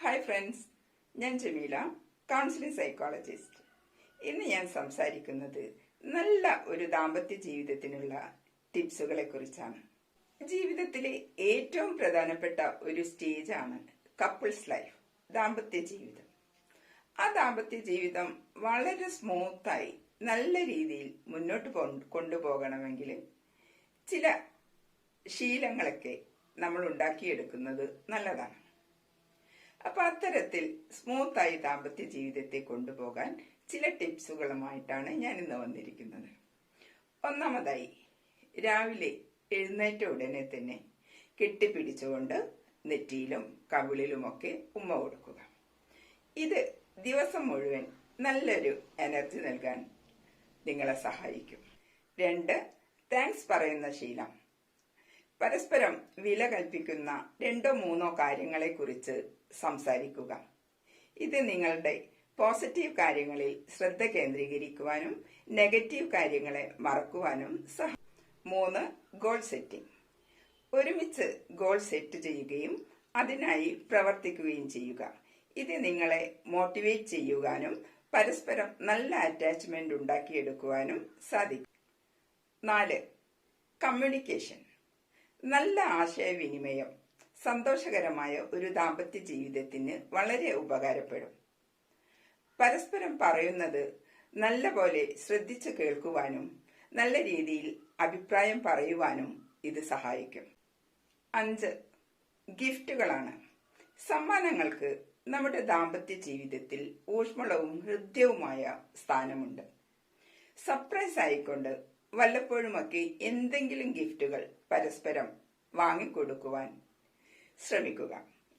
Hi friends, ഞാൻ Jameela, counselling psychologist. ഇന്ന് ഞാൻ സംസാരിക്കുന്നത് നല്ല ഒരു ദാമ്പത്യ ജീവിതത്തിനുള്ള ടിപ്സുകളെ കുറിച്ചാണ്. ജീവിതത്തിലെ ഏറ്റവും പ്രധാനപ്പെട്ട ഒരു സ്റ്റേജാണ് കപ്പിൾസ് ലൈഫ്, ദാമ്പത്യ ജീവിതം. ആ ദാമ്പത്യ ജീവിതം വളരെ സ്മൂത്തായി നല്ല രീതിയിൽ മുന്നോട്ട് കൊണ്ടുപോകണമെങ്കിൽ ചില ശീലങ്ങളൊക്കെ നമ്മൾ ഉണ്ടാക്കിയെടുക്കുന്നത് നല്ലതാണ്. അപ്പൊ അത്തരത്തിൽ സ്മൂത്തായി ദാമ്പത്യ ജീവിതത്തെ കൊണ്ടുപോകാൻ ചില ടിപ്സുകളുമായിട്ടാണ് ഞാൻ ഇന്ന് വന്നിരിക്കുന്നത്. ഒന്നാമതായി, രാവിലെ എഴുന്നേറ്റ ഉടനെ തന്നെ കെട്ടിപ്പിടിച്ചുകൊണ്ട് നെറ്റിയിലും കവിളിലുമൊക്കെ ഉമ്മ കൊടുക്കുക. ഇത് ദിവസം മുഴുവൻ നല്ലൊരു എനർജി നൽകാൻ നിങ്ങളെ സഹായിക്കും. 2, താങ്ക്സ് പറയുന്ന ശീലം. പരസ്പരം വില കൽപ്പിക്കുന്ന 2-3 കാര്യങ്ങളെ കുറിച്ച് സംസാരിക്കുക. ഇത് നിങ്ങളുടെ പോസിറ്റീവ് കാര്യങ്ങളിൽ ശ്രദ്ധ കേന്ദ്രീകരിക്കുവാനും നെഗറ്റീവ് കാര്യങ്ങളെ മറക്കുവാനും 3, ഗോൾ സെറ്റിംഗ്. ഒരുമിച്ച് ഗോൾ സെറ്റ് ചെയ്യുകയും അതിനായി പ്രവർത്തിക്കുകയും ചെയ്യുക. ഇത് നിങ്ങളെ മോട്ടിവേറ്റ് ചെയ്യുവാനും പരസ്പരം നല്ല അറ്റാച്ച്മെന്റ് ഉണ്ടാക്കിയെടുക്കുവാനും സാധിക്കും. 4, കമ്മ്യൂണിക്കേഷൻ. നല്ല ആശയവിനിമയം സന്തോഷകരമായ ഒരു ദാമ്പത്യ ജീവിതത്തിന് വളരെ ഉപകാരപ്പെടും. പരസ്പരം പറയുന്നത് നല്ലപോലെ ശ്രദ്ധിച്ചു കേൾക്കുവാനും നല്ല രീതിയിൽ അഭിപ്രായം പറയുവാനും ഇത് സഹായിക്കും. 5, ഗിഫ്റ്റുകളാണ്. സമ്മാനങ്ങൾക്ക് നമ്മുടെ ദാമ്പത്യ ജീവിതത്തിൽ ഊഷ്മളവും ഹൃദ്യവുമായ സ്ഥാനമുണ്ട്. സർപ്രൈസ് ആയിക്കൊണ്ട് വല്ലപ്പോഴുമൊക്കെ എന്തെങ്കിലും ഗിഫ്റ്റുകൾ പരസ്പരം വാങ്ങിക്കൊടുക്കുവാൻ ശ്രമിക്കുക.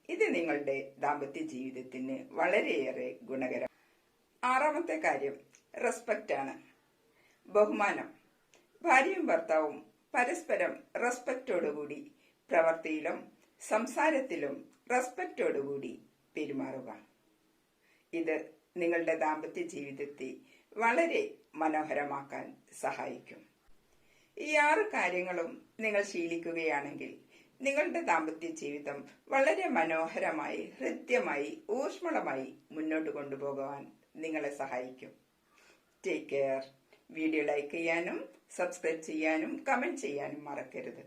ഇത് നിങ്ങളുടെ ദാമ്പത്യ ജീവിതത്തിന് വളരെയേറെ ഗുണകരം. 6-മത്തെ കാര്യം റെസ്പെക്റ്റ് ആണ്, ബഹുമാനം. ഭാര്യയും ഭർത്താവും പരസ്പരം റെസ്പെക്റ്റോടുകൂടി പ്രവൃത്തിയിലും സംസാരത്തിലും റെസ്പെക്റ്റോടുകൂടി പെരുമാറുക. ഇത് നിങ്ങളുടെ ദാമ്പത്യ ജീവിതത്തെ വളരെ മനോഹരമാക്കാൻ സഹായിക്കും. ഈ 6 കാര്യങ്ങളും നിങ്ങൾ ശീലിക്കുകയാണെങ്കിൽ നിങ്ങളുടെ ദാമ്പത്യ ജീവിതം വളരെ മനോഹരമായി, ഹൃദ്യമായി, ഊഷ്മളമായി മുന്നോട്ട് കൊണ്ടുപോകുവാൻ നിങ്ങളെ സഹായിക്കും. Take care. വീഡിയോ ലൈക്ക് ചെയ്യാനും സബ്സ്ക്രൈബ് ചെയ്യാനും കമന്റ് ചെയ്യാനും മറക്കരുത്.